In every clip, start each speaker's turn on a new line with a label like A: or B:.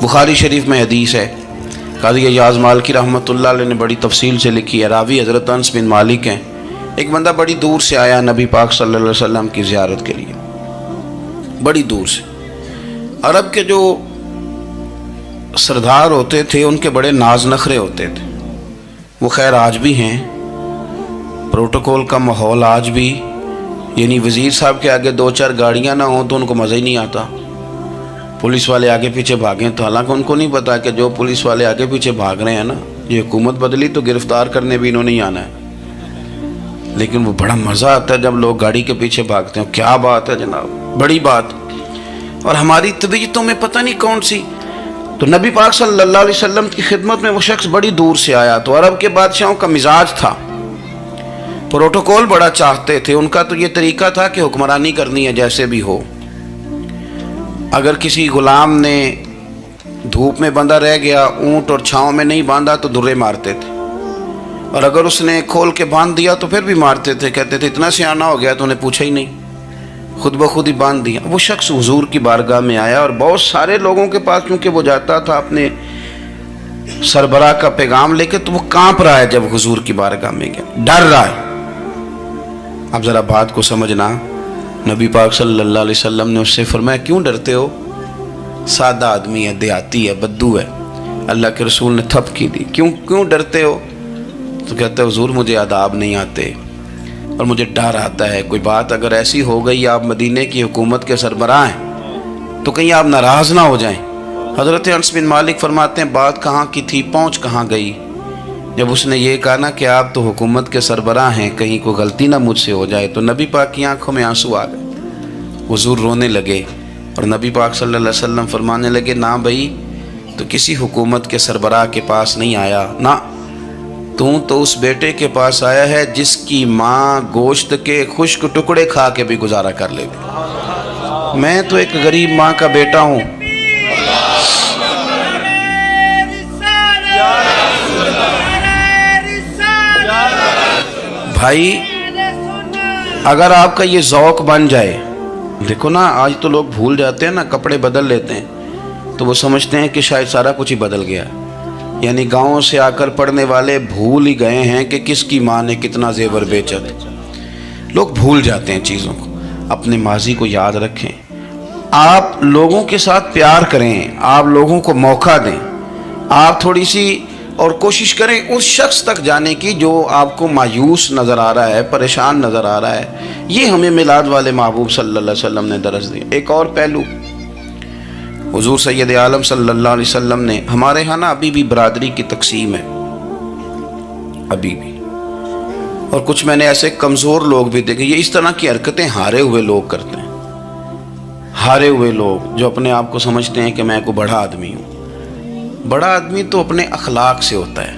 A: बुखारी शरीफ में हदीस है, काज़ी अय्याज़ मालिकी रहमतुल्लाह अलैह ने बड़ी तफसील से लिखी है। रावी हज़रत अनस बिन मालिक हैं। एक बंदा बड़ी दूर से आया नबी पाक सल्लल्लाहु अलैहि वसल्लम की ज़ियारत के लिए, बड़ी दूर से। अरब के जो सरदार होते थे उनके बड़े नाज नखरे होते थे। वो खैर आज भी हैं, प्रोटोकॉल का माहौल आज भी, यानी वज़ीर साहब के आगे दो चार गाड़ियाँ ना हों तो उनको मज़ा ही नहीं आता। पुलिस वाले आगे पीछे भागें तो हालांकि उनको नहीं पता कि जो पुलिस वाले आगे पीछे भाग रहे हैं ना, ये हुकूमत बदली तो गिरफ़्तार करने भी इन्होंने ही आना है। लेकिन वो बड़ा मज़ा आता है जब लोग गाड़ी के पीछे भागते हैं। क्या बात है जनाब, बड़ी बात। और हमारी तबीयतों में पता नहीं कौन सी। तो नबी पाक सल्लल्लाहु अलैहि वसल्लम की खिदमत में वो शख्स बड़ी दूर से आया। तो अरब के बादशाहों का मिजाज था, प्रोटोकॉल बड़ा चाहते थे। उनका तो ये तरीका था कि हुक्मरानी करनी है जैसे भी हो। अगर किसी गुलाम ने धूप में बंधा रह गया, ऊंट और छाँव में नहीं बांधा तो दुर्रे मारते थे, और अगर उसने खोल के बांध दिया तो फिर भी मारते थे। कहते थे इतना सियाना हो गया तो उन्हें पूछा ही नहीं, खुद ब खुद ही बांध दिया। वो शख्स हुजूर की बारगाह में आया और बहुत सारे लोगों के पास क्योंकि वो जाता था अपने सरबराह का पैगाम लेके, तो वो कांप रहा है जब हुजूर की बारगाह में गया, डर रहा है। अब ज़रा बात को समझना, नबी पाक सल्लल्लाहु अलैहि वसल्लम ने उससे फरमाया क्यों डरते हो, सादा आदमी है, देहाती है, बद्दू है। अल्लाह के रसूल ने थप की दी, क्यों डरते हो? तो कहता है हुजूर मुझे आदाब नहीं आते और मुझे डर आता है, कोई बात अगर ऐसी हो गई आप मदीने की हुकूमत के सरबराह हैं तो कहीं आप नाराज़ ना हो जाएं। हज़रत अनस बिन मालिक फरमाते हैं बात कहाँ की थी, पहुँच कहाँ गई। जब उसने ये कहा ना कि आप तो हुकूमत के सरबराह हैं, कहीं कोई गलती ना मुझसे हो जाए, तो नबी पाक की आंखों में आंसू आ गए। हुजूर रोने लगे और नबी पाक सल्लल्लाहु अलैहि वसल्लम फरमाने लगे ना भाई, तो किसी हुकूमत के सरबराह के पास नहीं आया ना, तू तो उस बेटे के पास आया है जिसकी माँ गोश्त के खुश्क टुकड़े खा के भी गुजारा कर लेती। मैं तो एक गरीब माँ का बेटा हूँ। भाई अगर आपका ये ज़ौक़ बन जाए, देखो ना आज तो लोग भूल जाते हैं ना, कपड़े बदल लेते हैं तो वो समझते हैं कि शायद सारा कुछ ही बदल गया। यानी गाँव से आकर पढ़ने वाले भूल ही गए हैं कि किसकी माँ ने कितना जेवर बेचा था। लोग भूल जाते हैं चीज़ों को। अपने माजी को याद रखें, आप लोगों के साथ प्यार करें, आप लोगों को मौका दें, आप थोड़ी सी और कोशिश करें उस शख्स तक जाने की जो आपको मायूस नज़र आ रहा है, परेशान नज़र आ रहा है। ये हमें मिलाद वाले महबूब सल्लल्लाहु अलैहि वसल्लम ने दरस दिया। एक और पहलू, हुजूर सैयद आलम सल्लल्लाहु अलैहि वसल्लम ने, हमारे यहाँ ना अभी भी बरादरी की तकसीम है, अभी भी, और कुछ मैंने ऐसे कमज़ोर लोग भी देखे। ये इस तरह की हरकतें हारे हुए लोग करते हैं। हारे हुए लोग जो अपने आप को समझते हैं कि मैं कोई बड़ा आदमी हूँ। बड़ा आदमी तो अपने अखलाक से होता है,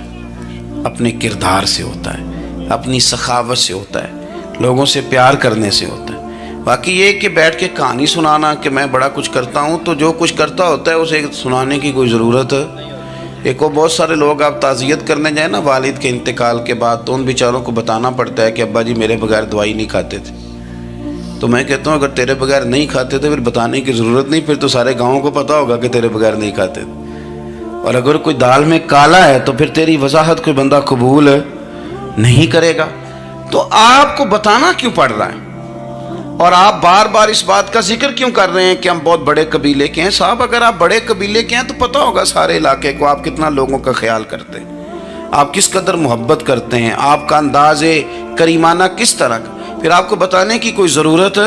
A: अपने किरदार से होता है, अपनी सखावत से होता है, लोगों से प्यार करने से होता है। बाकी ये कि बैठ के कहानी सुनाना कि मैं बड़ा कुछ करता हूँ, तो जो कुछ करता होता है उसे सुनाने की कोई ज़रूरत है। एक और बहुत सारे लोग आप ताज़ियत करने जाए ना वालिद के इंतकाल के बाद, तो उन बेचारों को बताना पड़ता है कि अब्बा जी मेरे बगैर दवाई नहीं खाते थे। तो मैं कहता हूँ अगर तेरे बगैर नहीं खाते थे फिर बताने की ज़रूरत नहीं, फिर तो सारे गाँव को पता होगा कि तेरे बगैर नहीं खाते थे। और अगर कोई दाल में काला है तो फिर तेरी वजाहत कोई बंदा कबूल नहीं करेगा। तो आपको बताना क्यों पड़ रहा है, और आप बार बार इस बात का जिक्र क्यों कर रहे हैं कि हम बहुत बड़े कबीले के हैं? साहब अगर आप बड़े कबीले के हैं तो पता होगा सारे इलाके को आप कितना लोगों का ख्याल करते हैं, आप किस कदर मोहब्बत करते हैं, आपका अंदाज़े करीमाना किस तरह का। फिर आपको बताने की कोई ज़रूरत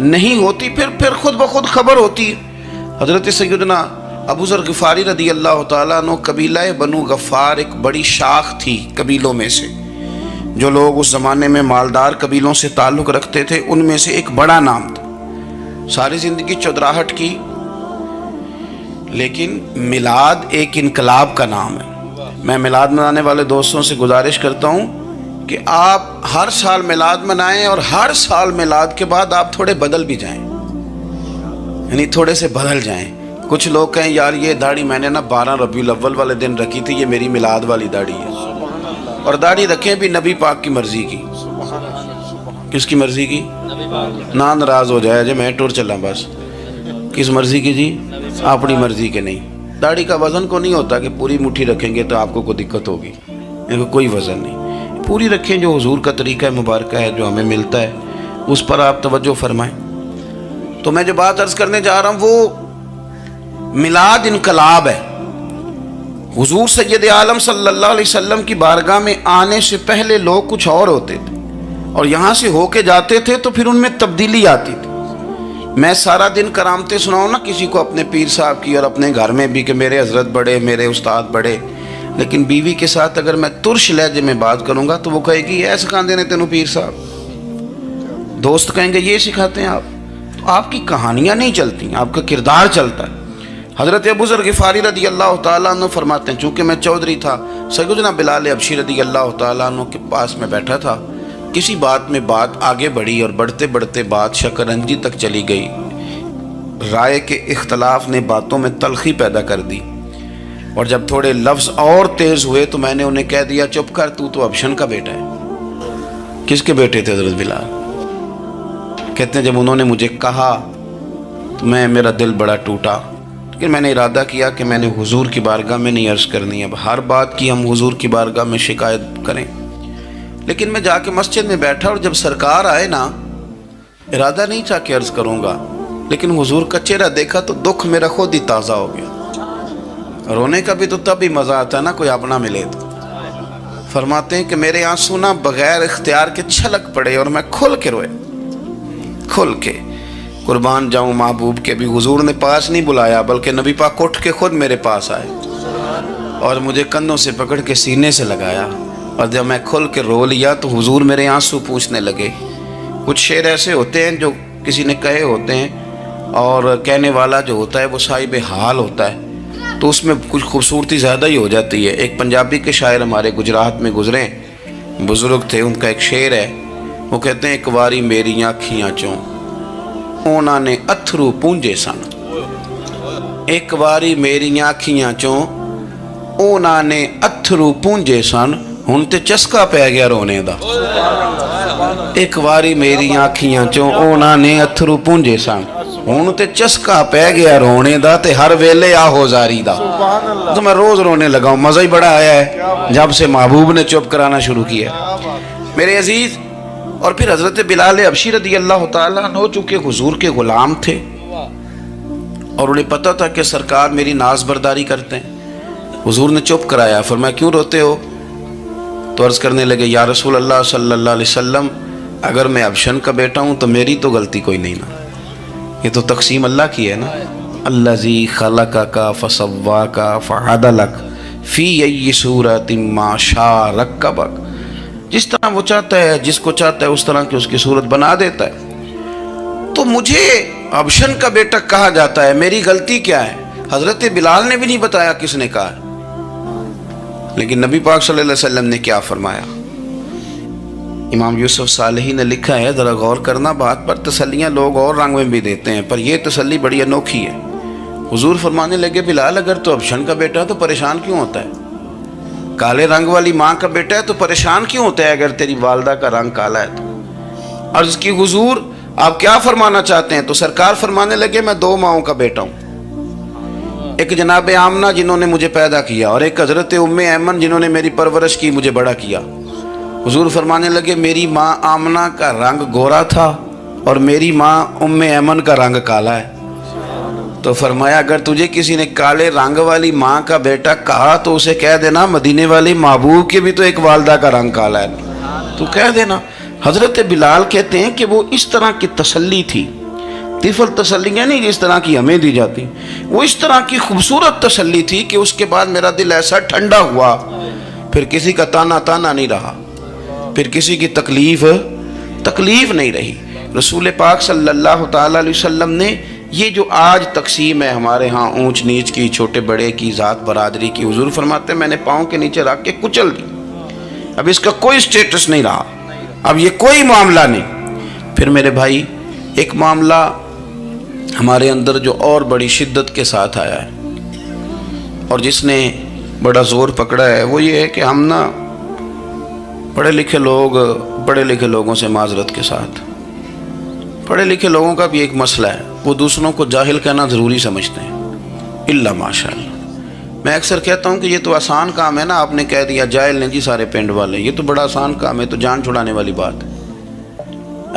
A: नहीं होती, फिर खुद ब खुद खबर होती है। हज़रत सैयदना अबू ज़र ग़िफ़ारी रदी अल्लाह ताला अन्हु, कबीला बनु गफ़ार एक बड़ी शाख थी कबीलों में से। जो लोग उस ज़माने में मालदार कबीलों से ताल्लुक़ रखते थे उनमें से एक बड़ा नाम था। सारी ज़िंदगी चौधराहट की, लेकिन मिलाद एक इनकलाब का नाम है। मैं मिलाद मनाने वाले दोस्तों से गुजारिश करता हूँ कि आप हर साल मिलाद मनाएं और हर साल मिलाद के बाद आप थोड़े बदल भी जाएं, यानी थोड़े से बदल जाएं। कुछ लोग कहें यार ये दाढ़ी मैंने ना 12 रबीउल अव्वल वाले दिन रखी थी, ये मेरी मिलाद वाली दाढ़ी है। और दाढ़ी रखें भी नबी पाक की मर्जी की। किसकी मर्जी की? ना नाराज हो जाए जे मैं टूर चला बस। किस मर्जी की जी? अपनी मर्जी के नहीं। दाढ़ी का वज़न को नहीं होता कि पूरी मुट्ठी रखेंगे तो आपको कोई दिक्कत होगी, इनको कोई वज़न नहीं। पूरी रखें, जो हुजूर का तरीका मुबारक है जो हमें मिलता है उस पर आप तवज्जो फरमाएं। तो मैं जो बात अर्ज़ करने जा रहा हूँ वो मिलाद इनकलाब है। हुजूर सैयद आलम सल्लल्लाहु अलैहि वसल्लम की बारगाह में आने से पहले लोग कुछ और होते थे और यहाँ से होके जाते थे तो फिर उनमें तब्दीली आती थी। मैं सारा दिन करामतें सुनाऊँ ना किसी को अपने पीर साहब की और अपने घर में भी कि मेरे हजरत बड़े, मेरे उस्ताद बड़े, लेकिन बीवी के साथ अगर मैं तुर्श लहजे में बात करूँगा तो वो कहेगी ये सिखाते ने तेनों पीर साहब। दोस्त कहेंगे ये सिखाते हैं आप। तो आपकी कहानियाँ नहीं चलती, आपका किरदार चलता है। हज़रत अबू ज़र ग़िफ़ारी रदी अल्लाह तआला अन्हु फरमाते हैं, चूँकि मैं चौधरी था, सैयदना बिलाल हबशी रदी अल्लाह तआला अन्हु के पास में बैठा था। किसी बात में बात आगे बढ़ी और बढ़ते बढ़ते बात शकरंजी तक चली गई। राय के इख्तलाफ ने बातों में तलखी पैदा कर दी और जब थोड़े लफ्ज़ और तेज़ हुए तो मैंने उन्हें कह दिया, चुप कर, तू तो अबशन का बेटा है। किसके बेटे थे हज़रत बिलाल? कहते हैं जब उन्होंने मुझे कहा तो मेरा दिल बड़ा टूटा, लेकिन मैंने इरादा किया कि मैंने हुजूर की बारगाह में नहीं अर्ज़ करनी। अब हर बात की हम हुजूर की बारगाह में शिकायत करें। लेकिन मैं जाके मस्जिद में बैठा और जब सरकार आए ना, इरादा नहीं था कि अर्ज़ करूँगा, लेकिन हुजूर का चेहरा देखा तो दुख मेरा खुद ही ताज़ा हो गया। रोने का भी तो तब ही मज़ा आता है ना कोई अपना मिले तो। फरमाते हैं कि मेरे आंसू ना बग़ैर इख्तियार के छलक पड़े और मैं खुल के रोए, खुल के। कुर्बान जाऊँ महबूब के भी हुजूर ने पास नहीं बुलाया, बल्कि नबी पाक उठ के खुद मेरे पास आए और मुझे कंधों से पकड़ के सीने से लगाया। और जब मैं खुल के रो लिया तो हुजूर मेरे आंसू पूछने लगे। कुछ शेर ऐसे होते हैं जो किसी ने कहे होते हैं और कहने वाला जो होता है वो साहिब हाल होता है, तो उसमें कुछ खूबसूरती ज़्यादा ही हो जाती है। एक पंजाबी के शायर हमारे गुजरात में गुजरे, बुज़ुर्ग थे, उनका एक शेर है, वो कहते हैं, एक बारी मेरी अखियाँ चों उन्होंने अथरू पूंजे सन, एक बारी मेरी अखियाँ चों उन्होंने अथरू पूंजे सन, हुण ते चस्का पै गया रोने दा। एक बारी मेरी अखियां चों उन्होंने अथरू पूंजे सन, हुण ते चस्का पै गया रोने दा, ते हर वेले आहो जारी दा। तो मैं रोज रोने लगा हूँ, मज़ा ही बड़ा आया है जब से महबूब ने चुप कराना शुरू किया मेरे अजीज। और फिर हज़रत बिलाल हबशी रदी अल्लाह तआला अन्हु चूँकि हुजूर के ग़ुलाम थे और उन्हें पता था कि सरकार मेरी नाज बर्दारी करते हैं, हुजूर ने चुप कराया। फरमाया क्यों रोते हो? तो अर्ज़ करने लगे, या रसूल अल्लाह सल्लल्लाहु अलैहि वसल्लम, अगर मैं अबशन का बेटा हूँ तो मेरी तो गलती कोई नहीं ना, ये तो तकसीम अल्लाह की है ना। अल्लज़ी खलक़का फसव्वाका फ़अदलक फ़ी अय्यि सूरतिन मा शाअ रक्कबक, जिस तरह वो चाहता है, जिसको चाहता है उस तरह की उसकी सूरत बना देता है। तो मुझे अबशन का बेटा कहा जाता है, मेरी गलती क्या है? हज़रत बिलाल ने भी नहीं बताया किसने कहा है, लेकिन नबी पाक सल्लल्लाहु अलैहि वसल्लम ने क्या फरमाया। इमाम यूसुफ सालेही ने लिखा है, ज़रा गौर करना बात पर, तसल्लियाँ लोग और रंग में भी देते हैं पर यह तसल्ली बड़ी अनोखी है। हुजूर फरमाने लगे, बिलाल अगर तो अबशन का बेटा है तो परेशान क्यों होता है? काले रंग वाली माँ का बेटा है तो परेशान क्यों होता है अगर तेरी वालदा का रंग काला है तो? अर्ज़ की, हुजूर आप क्या फरमाना चाहते हैं? तो सरकार फरमाने लगे, मैं दो माओं का बेटा हूँ, एक जनाब आमना जिन्होंने मुझे पैदा किया और एक हज़रत उम्मे ऐमन जिन्होंने मेरी परवरिश की, मुझे बड़ा किया। हुजूर फरमाने लगे, मेरी माँ आमना का रंग गोरा था और मेरी माँ उम्मे ऐमन का रंग काला है। तो फरमाया, अगर तुझे किसी ने काले रंग वाली माँ का बेटा कहा तो उसे कह देना मदीने वाली महबूब के भी तो एक वालदा का रंग काला है, तो कह देना। हज़रत बिलाल कहते हैं कि वो इस तरह की तसल्ली थी, तिफल तसल्लियाँ नहीं जिस तरह की हमें दी जाती, वो इस तरह की खूबसूरत तसल्ली थी कि उसके बाद मेरा दिल ऐसा ठंडा हुआ, फिर किसी का ताना ताना नहीं रहा, फिर किसी की तकलीफ नहीं रही। रसूल पाक सल्लल्लाहु तआला अलैहि वसल्लम ने ये जो आज तकसीम है हमारे यहाँ ऊंच नीच की, छोटे बड़े की, ज़ात बरादरी की, हुजूर फरमाते हैं मैंने पाँव के नीचे रख के कुचल दी, अब इसका कोई स्टेटस नहीं रहा, अब ये कोई मामला नहीं। फिर मेरे भाई एक मामला हमारे अंदर जो और बड़ी शिद्दत के साथ आया है और जिसने बड़ा ज़ोर पकड़ा है वो ये है कि हम ना पढ़े लिखे लोगों से माजरत के साथ, पढ़े लिखे लोगों का भी एक मसला है, वो दूसरों को जाहिल कहना ज़रूरी समझते हैं, इल्ला माशाअल्लाह। میں اکثر کہتا ہوں کہ یہ تو آسان کام ہے نا، آپ نے کہہ دیا جائل نے جی سارے پنڈ والے، یہ تو بڑا آسان کام ہے، تو جان چھڑانے والی بات ہے۔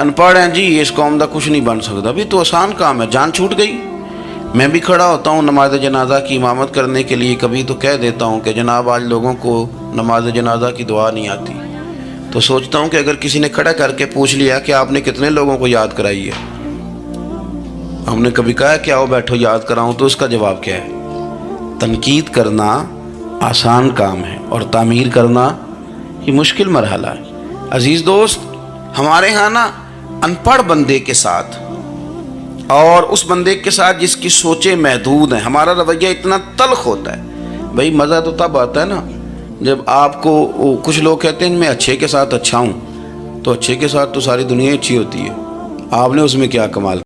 A: ان پڑھ ہیں جی اس قوم دا کچھ نہیں بن سکتا، بھی تو آسان کام ہے، جان چھوٹ گئی۔ میں بھی کھڑا ہوتا ہوں نماز جنازہ کی امامت کرنے کے لیے، کبھی تو کہہ دیتا ہوں کہ جناب آج لوگوں کو نماز جنازہ کی دعا نہیں آتی، تو سوچتا ہوں کہ اگر کسی نے کھڑا کر کے پوچھ لیا کہ آپ نے کتنے لوگوں کو یاد کرائی ہے، ہم نے کبھی کہا کہ آؤ بیٹھو یاد کراؤں، تو اس کا جواب کیا ہے؟ تنقید کرنا آسان کام ہے اور تعمیر کرنا یہ مشکل مرحلہ ہے۔ عزیز دوست، ہمارے ہاں نا ان پڑھ بندے کے ساتھ اور اس بندے کے ساتھ جس کی سوچیں محدود ہیں، ہمارا رویہ اتنا تلخ ہوتا ہے۔ بھائی مزہ تو تب آتا ہے نا جب آپ کو، کچھ لوگ کہتے ہیں میں اچھے کے ساتھ اچھا ہوں، تو اچھے کے ساتھ تو ساری دنیا اچھی ہوتی ہے، آپ نے اس میں کیا کمال